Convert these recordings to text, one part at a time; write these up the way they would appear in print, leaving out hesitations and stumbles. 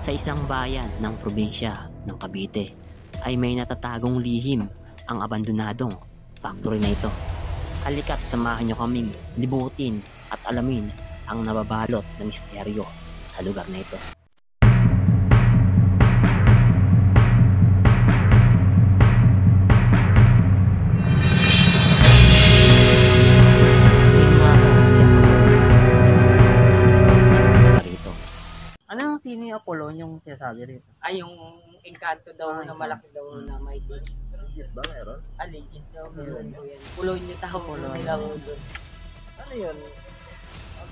Sa isang bayan ng probinsya ng Cavite ay may natatagong lihim ang abandonadong factory na ito. Halika't samahan nyo kaming libutin at alamin ang nababalot na misteryo sa lugar na ito. Anong sino yung Apollo yung sinasabi rito? Ay, yung engkanto daw na malaki daw na may Diyos. Legit ba meron? Legit daw. Meron po yan. Puloy niyo tao. Puloy nila ko doon. Ano yun?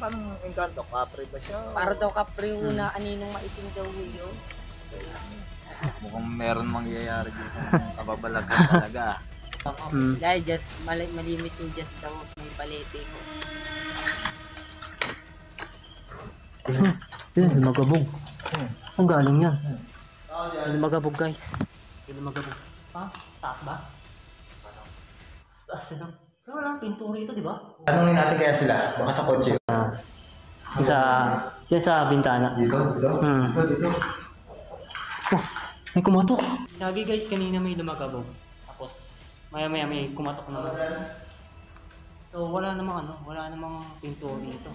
Paano engkanto? Kapre ba siya? Para daw kapre na aninong maitim daw yun. Mukhang meron mangyayari dito. Kababalagan talaga. Dahil just malimit yung just daw may palete ko. Yun, lumagabog. Ang galing yan. Lumagabog guys. Lumagabog. Ha? Taas ba? Taas na. Pero walang pinto rito, di ba? Tanungin natin kaya sila. Baka sa kotse. Yan sa bintana. Dito? Dito? Oh, may kumatok. Lagi guys, kanina may lumagabog. Tapos, maya may kumatok naman. So, wala namang pinto rito.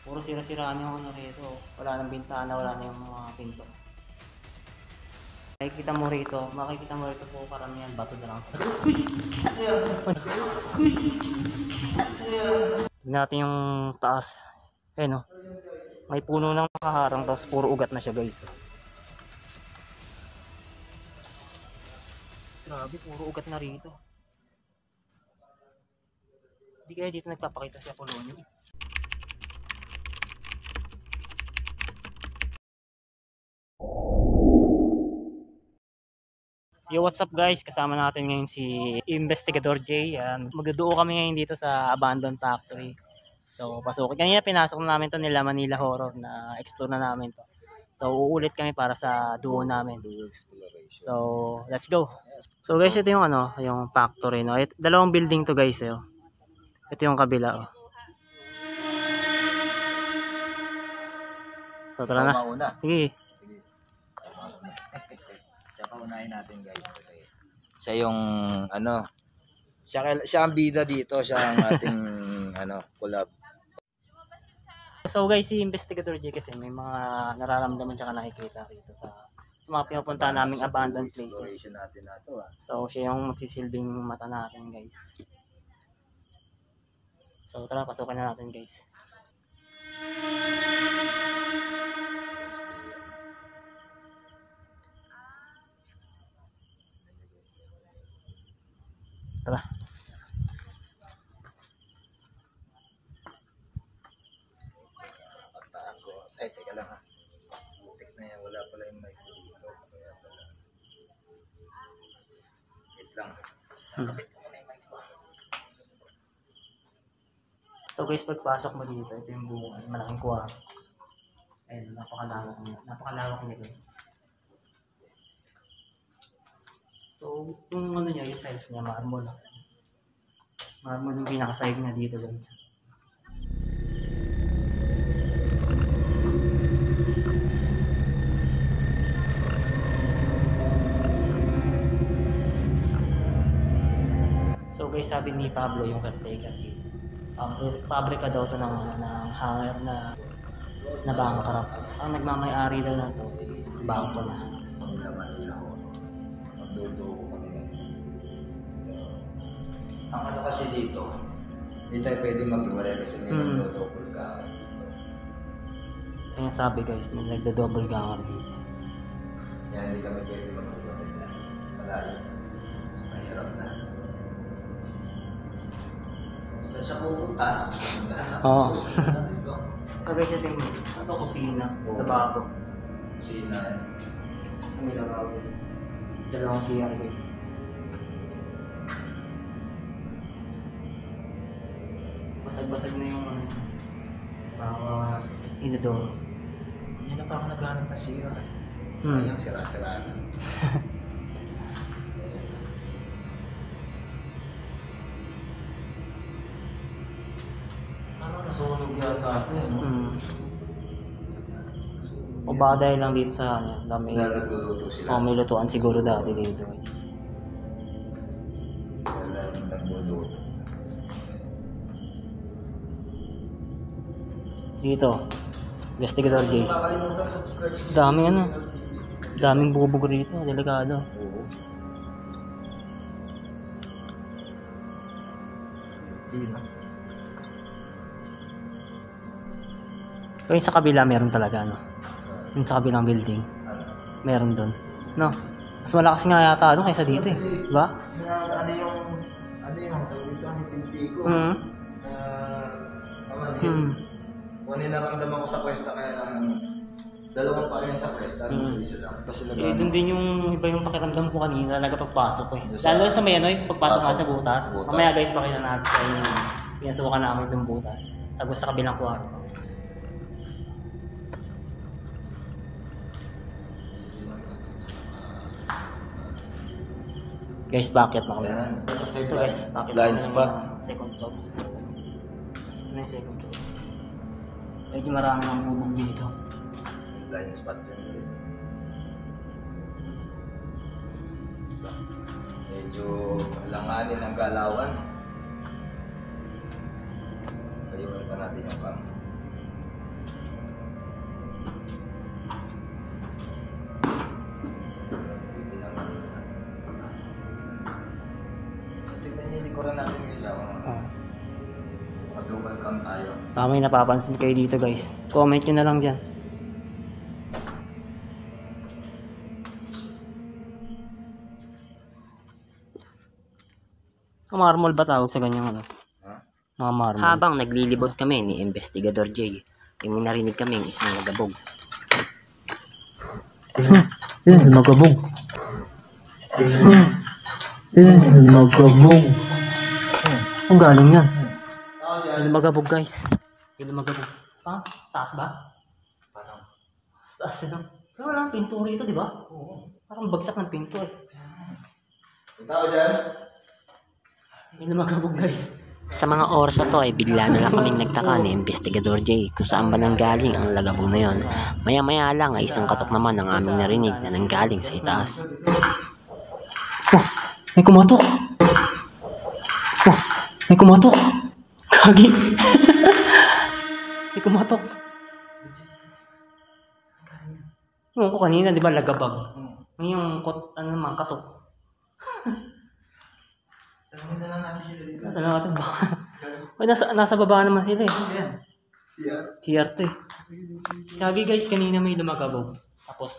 Puro sira-siraan yung ano rito. Wala nang bintana, wala na yung mga pinto. Makikita mo rito po karamihan bato na lang. Tignan natin yung taas. Ayun, may puno ng nakaharang tapos puro ugat na siya guys. Grabe, puro ugat na rito. Hindi kaya dito nagpapakita si Apolonio. Yo, what's up guys? Kasama natin ngayon si Investigador J. Magduduo kami ngayon dito sa abandoned factory. So, pasok. Kanina pinasok na namin to nila Manila Horror na explore na namin to. So, uulit kami para sa duo namin. So, let's go. So guys, ito yung yung factory, no. Dalawang building to guys, eh. Ito yung kabila, oh. So, tara na. Sige. Unahin natin guys kasi siya yung siya ang bida dito, siya ang ating collab. So guys, si Investigador J kasi may mga nararamdaman siya nakikita rito sa mga pinupuntahan naming abandoned places. Natin na to, So siya yung magsisilbing mata natin guys. So tara, pasukan na natin guys. Tara. Ay, teka lang ha. Butik na yan. Wala pala yung mic dito. Kaya pala. Wait lang. So guys, pagpasok mo dito, ito yung buong malaking kwarto. Ayun, napakalawak niya guys. So, yung niya, yung tiles niya, marble. Marble yung pinakasahig niya dito guys. So guys, sabi ni Pablo yung caretaker dito. Pabrika daw to ng hanger na bangkrap. Ang nagmamay-ari daw na to, bangko na. Ang kasi dito, hindi tayo pwede mag-iwalay kasi may nagdo-double ganger dito. Kaya sabi guys, may nagdo-double ganger dito. Kaya hindi kami pwede mag-iwalay na. Malayo. Mas mahirap na. Saan siya pupunta? Oo. Susunod na dito. Kagay sa tingin, ito kusina, lababo. Kusina eh. Sa may lababo. Sa dalawang CR guys. Basag-basag na yung inodoro. Hindi na pa ako naghanap na sira. Sayang sira-sira na. Parang nasunog yata ako, no? O baka dahil lang dito sa ano, dami. Nagluluto sila. May lutuan siguro dati dito guys. Nagluluto. Dito. Investigador J. Makakalimutan subscribe sa Daming ano. Daming bubog rito, delikado. Oo. Dino. Pero yung sa kabila meron talaga ano. Yung sa kabilang building. Ano? Meron doon. No. Mas malakas nga yata doon kaysa dito eh. Diba? Ano yung dito ang pinti ko. Mm. Aman yun. Kung ninaramdaman ko sa questa kaya ng dalawang pa rin sa questa, isa lang. Kasi Eh, doon din yung iba yung pakiramdam ko kanina talaga pagpasok ko eh. Lalo sa may ano, yung pagpasok nga sa butas. Mamaya guys, pakita natin sa inyo yung pinasukan namin yung butas. Tapos sa kabilang kwarto. Guys, bakit na kami? Ayan. Ito guys, bakit Blind spot. Second floor. Ito na yung second floor. Medyo marami ng bubog dito. Blind spot dyan. Medyo langanin ang galawan. Payuhan pa natin yung cam. So tignan niyo yung likuran natin guys. Mag-double cam tayo. Baka may napapansin kayo dito guys. Comment nyo na lang dyan. Marmol ba tawag sa ganyang ano? Ha? Mga marmol. Habang naglilibot kami ni Investigador J, ay may narinig kaming isang nagabog. Magabog. Magabog. Ang galing yan. Magabog guys. Magabog. Ha? Taas ba? Parang Taas lang. Pero walang pinto rito, di ba? oo. Parang bagsak ng pinto eh. Yung tao dyan? May lumagabog guys. Sa mga oras na to ay bigla na lang kaming nagtaka ni Investigador J kung saan ba nanggaling ang lagabog na yon. Maya-maya lang ay isang katok naman ang aming narinig na nanggaling sa itaas. Oh, may kumatok. Oh, may kumatok. Kagi. May kumatok. Oo, ko kanina, di ba, lagabag. Yung ano naman, katok. Tanungin na lang natin sila dito. Ano natin ba? Ay, nasa baba naman sila eh. Ayan. Siya. Kiyarte. Kagi guys, kanina may lumagabog. Tapos,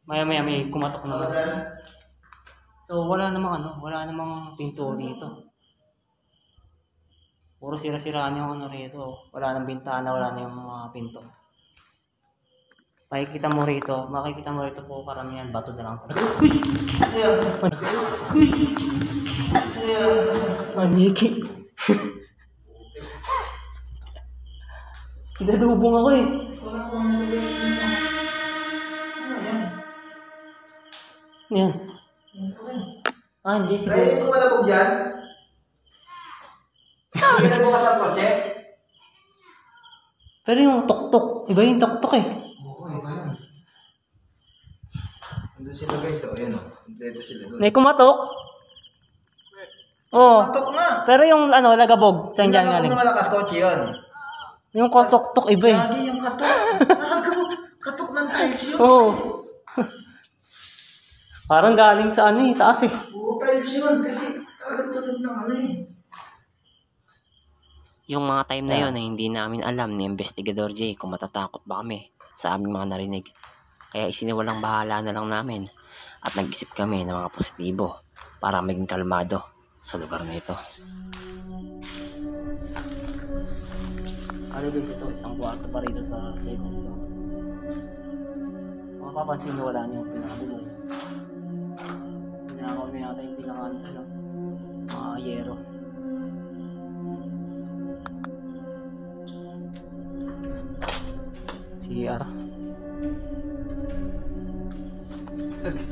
maya-maya may kumatok naman. So, wala namang pinto rito. Puro sira-siraan yung ano rito. Wala nang bintana, wala na yung mga pinto. Makikita mo rito po karamihan bato na lang. Paniki. Sinadubong ako eh. Yan. Hindi siguro. Ay, ito malabog dyan. Hindi nagbukas ng kotse. Pero yung tok-tok, iba yung tok-tok eh. Oo, iba yun. Nandun sila guys, o yan o. Kompleto sila doon. May kumatok. Oo. Katok nga! Pero yung ano, lagabog, saan dyan Yung galing? na malakas kotse yun. Yung tok-tok iba eh. Lagi yung katok. Gago. Katok ng tiles yun. Oo. Parang galing sa ano eh, taas eh. Oo, tiles yun. Kasi tulad ng ano eh. Yung mga time na yon ay hindi namin alam ni Investigador J kung matatakot ba kami sa aming mga narinig. Kaya isiniwalang bahala na lang namin at nag-isip kami ng mga positibo para maging kalmado sa lugar na ito. Ano guys ito, isang kwarto pa rito sa second floor. Mapapansin nyo wala niyo yung pinakabulo. Pinakaw na yata yung pinaka mga yero. CR.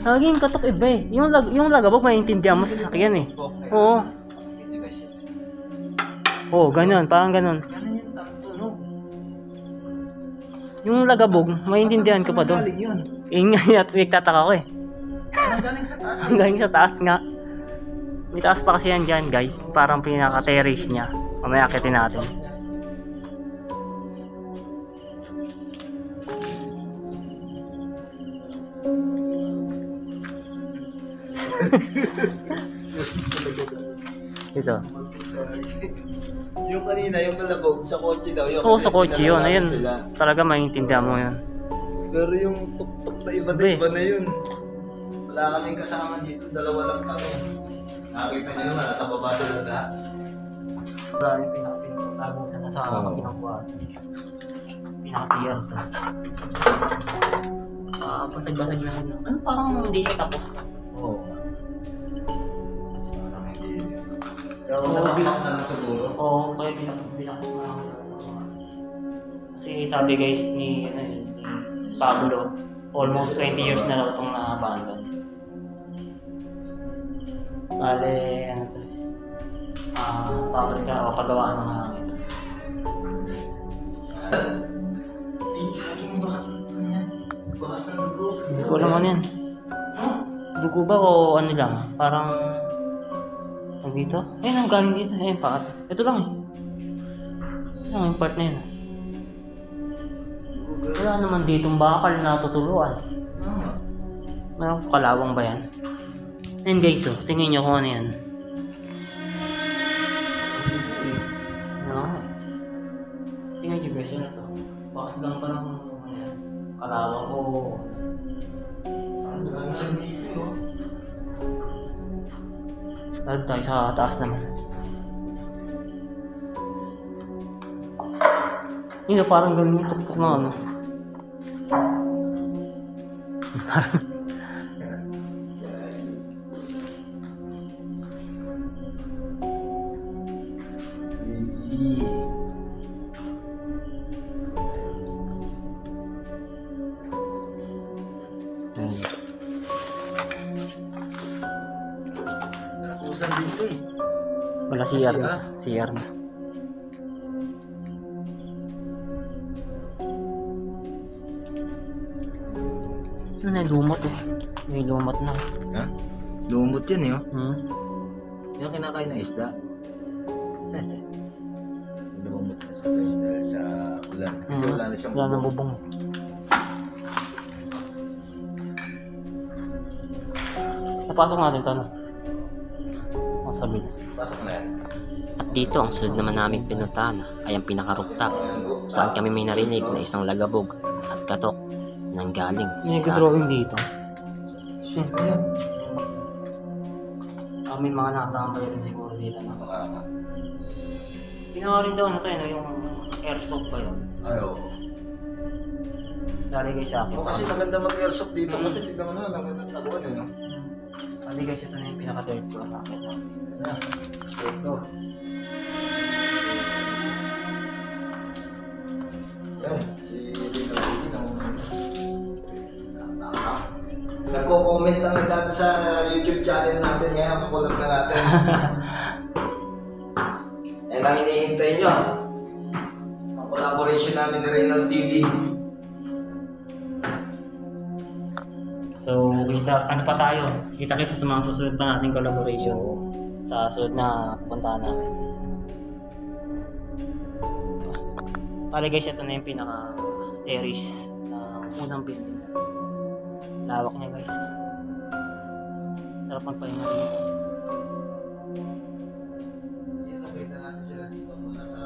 Laging katok iba eh. Yung lagabog maintindihan mo sa sakyan eh. Oo. Hindi guys. Oo, ganun. Parang ganun. Ganun yung tanto, no? Yung lagabog, maintindihan ko pa doon. Galing yun. Yun nga, nagtataka ko eh. Parang galing sa taas. Ang galing sa taas nga. May taas pa kasi yan dyan guys. Parang pinaka-terrace niya. Mamaya akitin natin. Ito. Yung kanina, yung kalabog, sa kotse daw yun. Oo, kasi sa kotse yun. pinalalaman Ayun. sila. Talaga maintindihan mo yun. Pero yung tuktok na iba na Iba eh. iba na yun. Wala kaming kasama dito, dalawa lang kami. Nakakita nyo naman, nasa baba sila lahat. Grabe pinaka-pinag-tago sa nasa pinakakuha. Pinaka-CR to. Basag-basag na rin. Ano parang hindi siya tapos. Oo. Parang hindi yun. Pero nakapak na lang siguro. Oo, kaya binakos na ako. Kasi sabi guys ni Pablo, almost 20 years na raw itong na-abandon. Bale, ano to pabrika o pagawaan ng hangin. Bakas ng dugo. Hindi ko alam ano yan. Dugo ba o ano lang? Parang ang dito? Ayun ang galing dito. Ayun pa. Ito lang eh. Ayun yung part na yun. Wala naman ditong bakal na tutuluan. Parang kalawang ba yan? Ayun guys oh. Tingnan nyo kung ano yan. No. Tingnan nyo guys. Ano to? Bakas lang pa lang ano yan. Kalawang ko. Lalo tayo sa taas naman. Yun na parang ganun yung tuktok na ano. Usan dito eh. Wala CR na. CR na. Ano na lumot eh. May lumot na. Ha? Lumot yan eh oh. Hmm? Yung kinakain na isda. Lumot na sa isda sa ulan. Kasi wala na siyang Wala nang bubong. bubong. Napasok natin ito, no? Ang sabi na. Pasok na yan. At dito ang sunod naman naming pinuntahan ay ang pinaka-rooftop, saan kami may narinig na isang lagabog at katok nang galing sa May taas. drawing dito. Shit, ayan. May mga nakatambay rin siguro dito, no? Baka. Ginawa rin daw na to, no? Yung airsoft pa yun. Ayaw. Dari guys sa akin. Kasi maganda mag-airsoft dito kasi tignan mo naman, ang ganda tabuan eh, no? Dari guys, ito na yung pinaka-third floor natin. Ayan. Ito. Yan, si Rino nagko-comment lang dati sa YouTube channel natin ngayon, kakulap na natin. Yan ang hinihintay nyo. Ang collaboration namin ni Reynald TV. So, ano pa tayo? Kita-kita sa mga susunod pa nating collaboration sa susunod na puntahan namin. Pala guys, ito na yung pinaka-terrace ng unang building. Lawak niya guys. Sarap magpahinga dito. Nakita natin sila dito muna sa...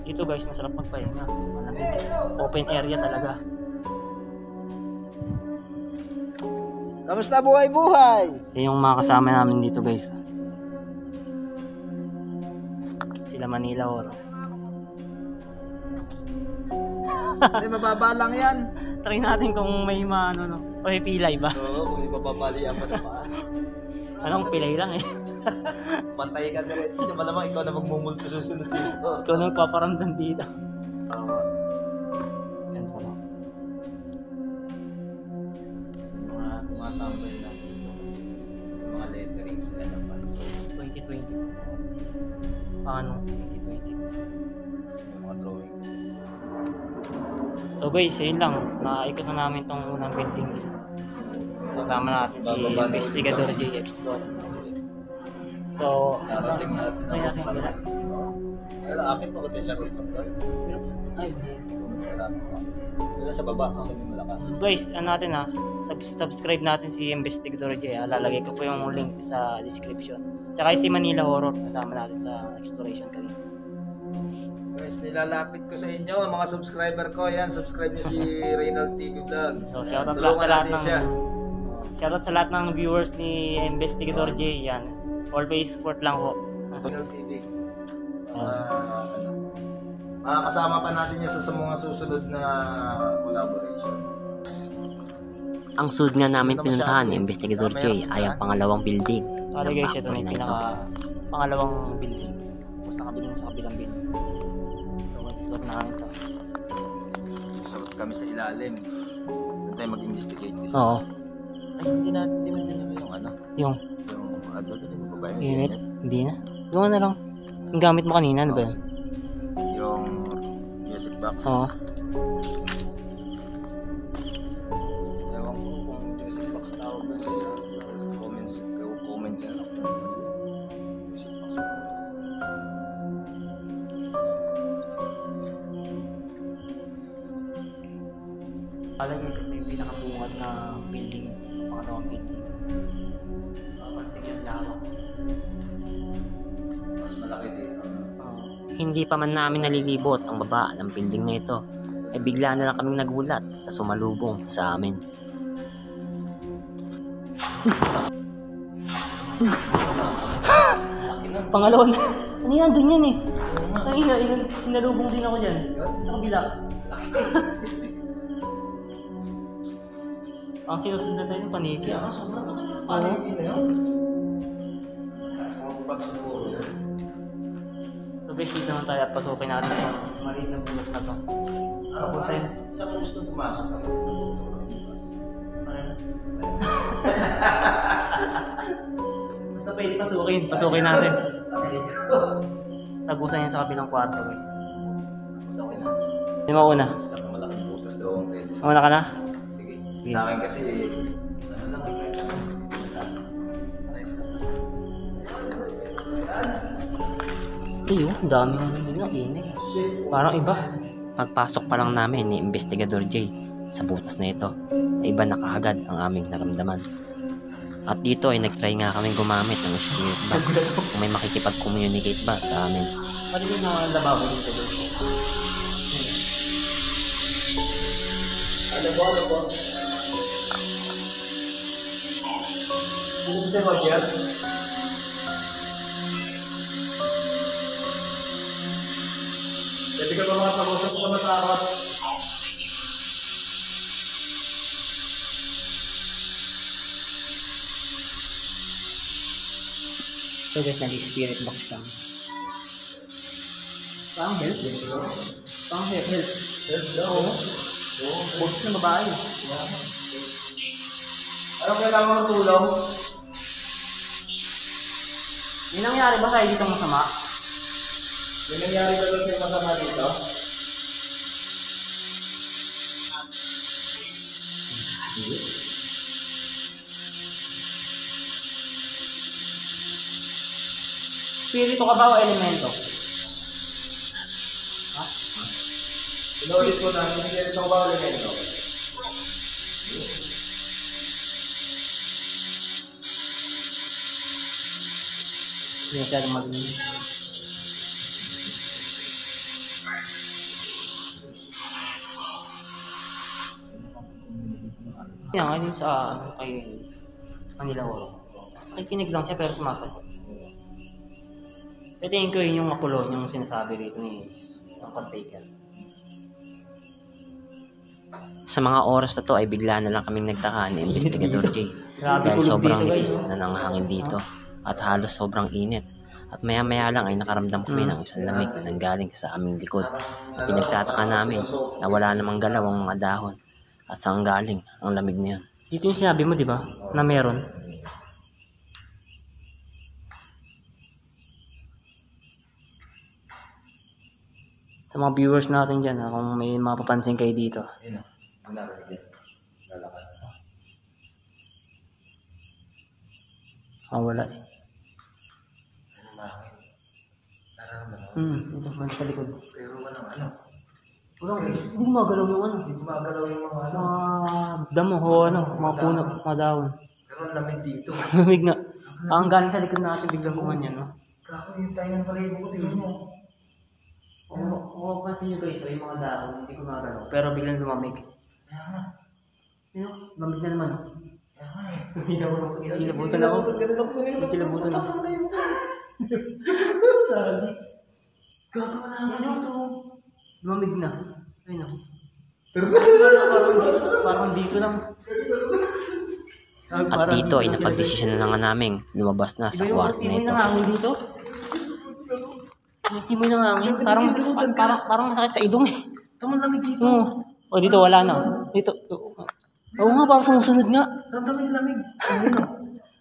Dito guys, masarap magpahinga. Malamig. Open area talaga. Kamusta buhay-buhay? Yan yung mga kasama namin dito guys. Sila Manila Oro. Hindi, mababa lang yan. Try natin kung may ano no. O may pilay ba? Oo, kung may mababalian pa naman. Anong pilay lang eh. Pantay ka na rin. Hindi malamang ikaw na magmumulto susunod dito. Ikaw na magpaparamdam dito. Oo. Yan po. Mga tumatambay lang dito kasi yung mga lettering sila ng panto. 2020. Paano? Yung mga drawing. So guys, yun lang. Naikot na namin tong unang building. So sama natin si Bababa na Investigador ulit J. Explore. So, Narating natin ay, ang natin sila. Pero akit pa ba tayo sa rooftop doon? Ay, Marami pa. Wala sa baba kasi yung malakas. guys, ano natin ha, subscribe natin si Investigador J. Lalagay ko po yung link sa description. Tsaka si Manila Horror, kasama natin sa exploration kanina. Guys, nilalapit ko sa inyo, mga subscriber ko. Yan, subscribe nyo si Reynald TV Vlogs. So, Yan, shoutout tulungan sa lahat natin siya. Shoutout sa lahat ng viewers ni Investigador J. Yan. Always support lang po. Reynald TV. Kasama pa natin yan sa mga susunod na collaboration. Ang sunod nga namin pinuntahan ni Investigador J ay ang pangalawang building Sorry ng guys, ito na factory yung na ito. pangalawang building. Tapos nakabili na sa kabilang building. So, explore na kami ito. Sarap kami sa ilalim. Doon tayo mag-investigate kasi. Oo. Ay, hindi man din nila yung ano. Yung Dali mo ba ba unit. Hindi na. Yung ano lang. Yung gamit mo kanina, ano ba yun? Yung music box. Oo. Ewan ko kung music box tawag doon sa comments. Comment yan ako. Music box. Kala guys, ito yung pinakabungad na building. Pangalawang building. Pansin yung lawak. Mas malaki dito. Hindi pa man namin nalilibot ang baba ng building na ito, ay bigla na lang kaming nagulat sa sumalubong sa amin. Pangalawa na. Ano yan? Doon yan eh. Kanina, sinalubong din ako dyan. Sa kabila. Ang sinusundan tayo ng paniki. Sobrang laki ng paniki na yun. Small box siguro yun. So guys, dito naman tayo at pasukin natin itong maliit na bulas na to. Papunta yun. Saan mo gusto pumasok? Sa mga bukas. Basta pwede pasukin. Pasukin natin. Tagusan yan sa kabilang kwarto guys. Pasukin natin. Hindi mo una. Basta kung malaking butas daw ang pwede. Una ka na? Sige. Sa akin kasi, ano lang, Iyo, ang dami nga nila. Init. Parang iba. Pagpasok pa lang namin ni Investigador J sa butas na ito, ay iba na kaagad ang aming naramdaman. At dito ay nagtry nga kami gumamit ng spirit box kung may makikipag-communicate ba sa amin. Maliit na mga lababo dito. Ano po? Hindi mo Roger? Pwede ka ba mga pag-usap sa matakot? So guys, nag-spirit box kami. Parang help din. Parang help. Help daw. Oo. Box na babae. Anong kailangan mo tulong? May nangyari ba sa'yo dito masama? May nangyari ba doon sa masama dito? Spirito ka ba o elemento? Inulit ko na, hindi ito ba elemento? Hindi masyadong mag-inis. Yan, ngayon sa kay Manila Horror. Ay, kinig lang siya pero sumasagot. Tingin ko yun yung makulo, yung sinasabi rito ni ng partaker. Sa mga oras na to ay bigla na lang kaming nagtaka ni Investigador J Grabe dahil kulog sobrang dito, guys. nipis na ng hangin dito at halos sobrang init. At maya-maya lang ay nakaramdam kami ng isang lamig na nanggaling sa aming likod. Pinagtataka namin na wala namang galaw ang mga dahon at saan galing ang lamig na yun. Dito yung sinabi mo, di ba? Na meron. Sa mga viewers natin dyan, kung may mapapansin kayo dito. Ayun o. Ang narinig yan. Lalakad. Wala eh. Ano mahangin? Nararamdaman mo. Ito man sa likod. Pero walang ano. Hindi gumagalaw yung ano. Hindi gumagalaw yung mga ano. Mga damo o ano, mga puno, mga dahon. Pero ang lamig dito. Lamig na. Ang galing sa likod natin, biglang kumanyan, no? Kako yung tayo ng palayo ko. Tingnan mo. Kung pansin nyo guys, yung mga dahon, hindi gumagalaw. Pero biglang lumamig. Kaya nga. Lamig na naman, no? Kaya nga eh. Kilabutan ako. Kilabutan ako. Kako na naman dito. Lumamig na. Ayun ako. Parang dito lang. At dito ay napagdesisyon na nga namin lumabas na sa kwarto na ito. Hangin dito. May simoy ng hangin. Parang masakit sa idong eh. Tama lamig dito. O dito wala na. Dito. Oo nga, parang sumusunod nga. Ramdaman yung lamig. Ayun o.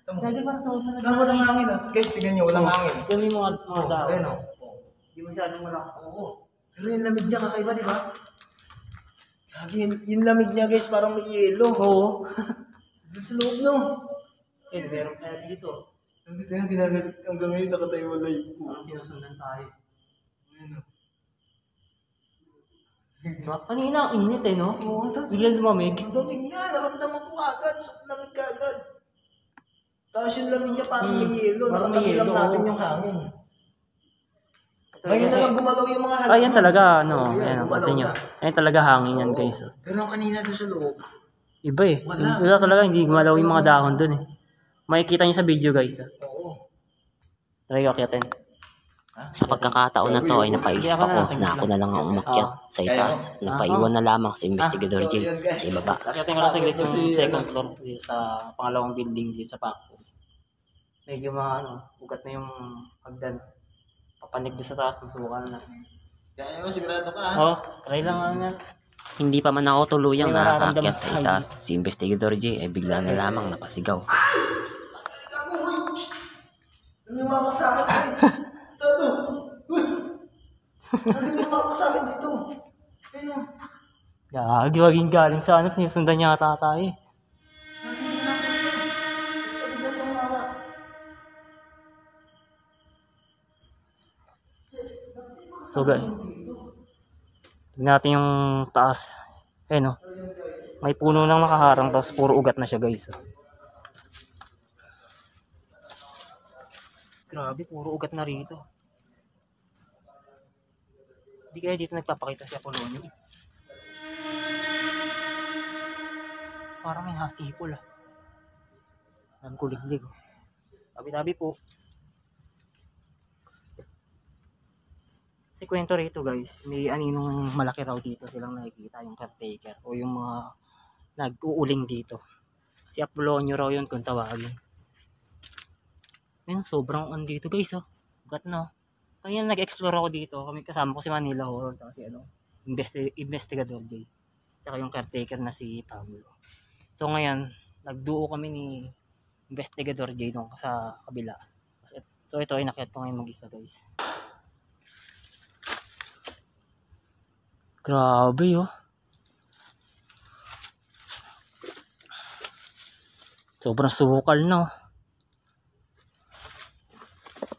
Tama. Lagi parang sumusunod. Kaya walang hangin o. Guys, tignan nyo, walang hangin. Yan yung mga dahon. Ayun o. Hindi masyadong malakas. Oo. Pero yung lamig niya kakaiba, di ba? Lagi yung lamig niya guys, parang may yelo. Oo. Doon sa loob no. Meron kaya dito. Dito nga ginagalit hanggang ngayon nakatayo wala yung po. Parang sinusundan tayo. Diba? Kanina ang init eh, no? Oo, tapos Biglang lumamig. ang lamig niya, naramdaman ko agad. Lamig ka agad. Tapos yung lamig niya parang may yelo. Parang may Nakatabi lang yelo, natin oo. yung hangin. Ngayon na lang gumalaw yung mga halaman. Ayan talaga, ano, Oo, yan, ayan, gumalaw pansin nyo. na. Ayan talaga hangin yan, guys. Oh. Pero ang kanina doon sa loob, Iba eh. Wala. Wala talaga, hindi gumalaw yung mga dahon dun eh. Makikita nyo sa video, guys. oo. Try ko akyatin. Sa pagkakataon na to ay napaisip ako na ako na lang ang umakyat sa itaas. Napaiwan na lamang si Investigador J sa ibaba. Akyatin ko lang saglit yung second floor sa pangalawang building dito sa Paco. Medyo mga ano, ugat na yung hagdan. Papanig doon sa taas, masubukan na. Kaya mo, sigurado ka ha? Oo, try lang nga. Hindi pa man ako tuluyang May mararamdaman nakaakyat sa itaas. Si Investigador J ay bigla na lamang napasigaw. Ano yung mama sa akin eh? Tato! Uy! Ano yung mama sa akin dito? Ayun. Gagi, waging galing sa ano, sinusundan niya ata tayo eh. Basta bigla siyang mama. So guys, tignan natin yung taas. Ayun oh. May puno nang nakaharang tapos puro ugat na siya guys. Oh. Grabe, puro ugat na rito. Hindi kaya dito nagpapakita si Apolonio. Parang may hasipol ah. Ang kuliglig. Oh. Tabi-tabi po. Kasi kwento rito guys, may aninong malaki raw dito silang nakikita, yung caretaker o yung mga nag-uuling dito. Si Apolonio raw yun kung tawagin. Ayun, sobrang dito guys oh. Ugat na. Kaya nag-explore ako dito, kami kasama ko si Manila Horror kasi ano, Investigador J. Tsaka yung caretaker na si Pablo. So ngayon, nagduo kami ni Investigador J doon sa kabila. So ito ay nakyat ko ngayon mag-isa guys. Grabe oh. Sobrang sukal na oh.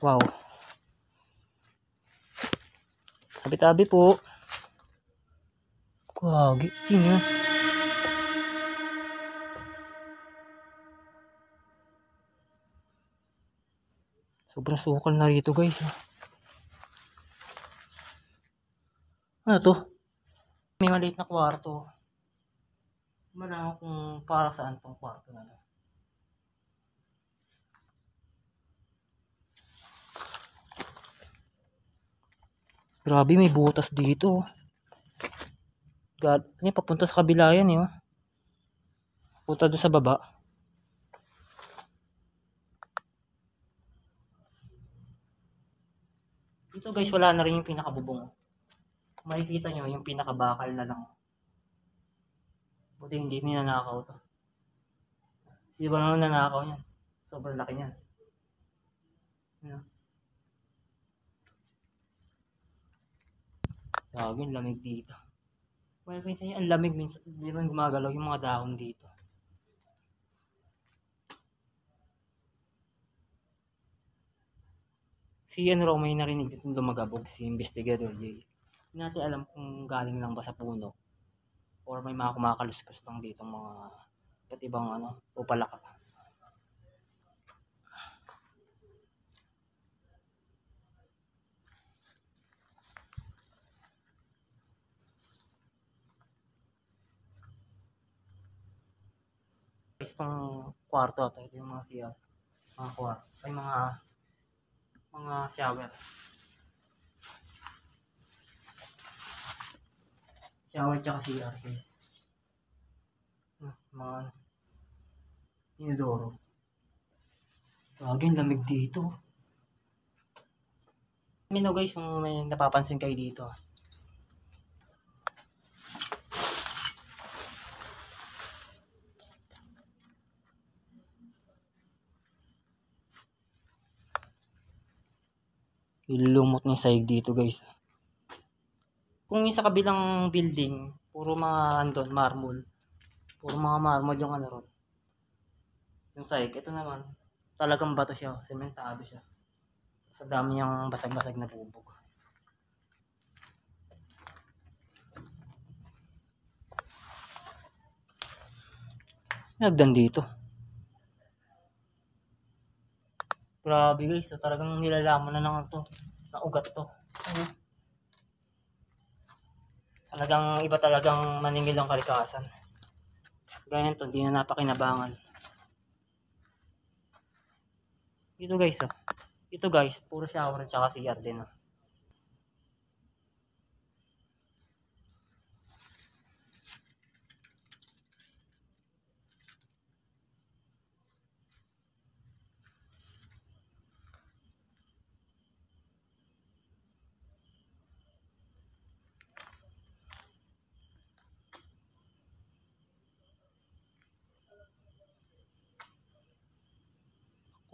Wow. Tabi-tabi po. Wow, sino yun? Sobrang sukal na rito guys. Ano to? May maliit na kwarto. Wala kung para saan tong kwarto na lang. Grabe, may butas dito. God, ano papunta sa kabila yan eh. Oh. Punta doon sa baba. Dito guys, wala na rin yung pinakabubong. Makikita nyo yung pinakabakal na lang. Buti hindi ninanakaw to. Di ba naman nanakaw yan? Sobrang laki niyan. Ano? Grabe, ang lamig dito. Well, minsan ang lamig, minsan di ba gumagalaw yung mga dahon dito. Si raw may narinig dito lumagabog si Investigador J. Hindi natin alam kung galing lang ba sa puno or may mga kumakaluskus lang dito mga iba't ibang upalaka. Itong kwarto ito yung mga CR, mga kwarto, ay mga shower. Shower tsaka CR guys. Mga inodoro. Laging lamig dito. Mino guys, kung may napapansin kayo dito. Ilumot niya sahig dito guys. Kung yung sa kabilang building, puro mga andon, marble. Puro mga marble yung ron. Yung sahig, ito naman, talagang bato siya, sementado siya. Sa dami niyang basag-basag na bubog. Nagdan dito. Grabe guys, talagang nilalaman na lang ito. Na ugat to. Talagang iba talagang maningil ang kalikasan. Ganyan to, hindi na napakinabangan. Ito guys, ito guys, puro shower at saka CR din.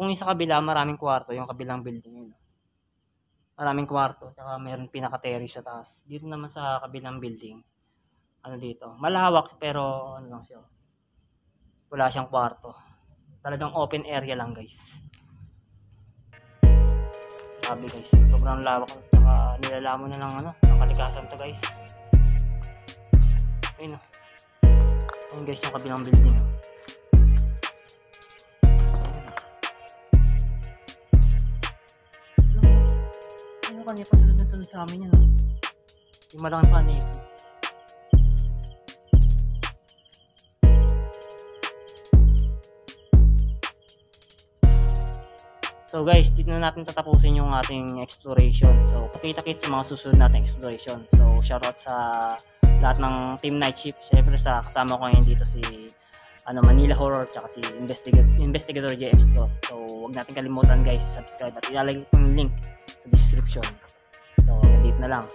Kung yung sa kabila, maraming kwarto, yung kabilang building yun. Maraming kwarto, tsaka meron pinaka-terrace sa taas. Dito naman sa kabilang building, dito, malawak pero lang siya. Wala siyang kwarto. Talagang open area lang guys. Sabi guys, sobrang lawak, tsaka nilalamon na ng kalikasan to guys. Ayun ayun guys yung kabilang building. Kanya pa sunod na sunod sa amin yan. Yung malaking panig. So guys, dito na natin tatapusin yung ating exploration. So kita-kits sa mga susunod nating exploration. So shoutout sa lahat ng Team Night Shift. Syempre sa kasama ko ngayon dito si Manila Horror tsaka si Investigador J Explore. So huwag natin kalimutan guys, subscribe at ilalagay ko yung link sa description. So, dito na lang.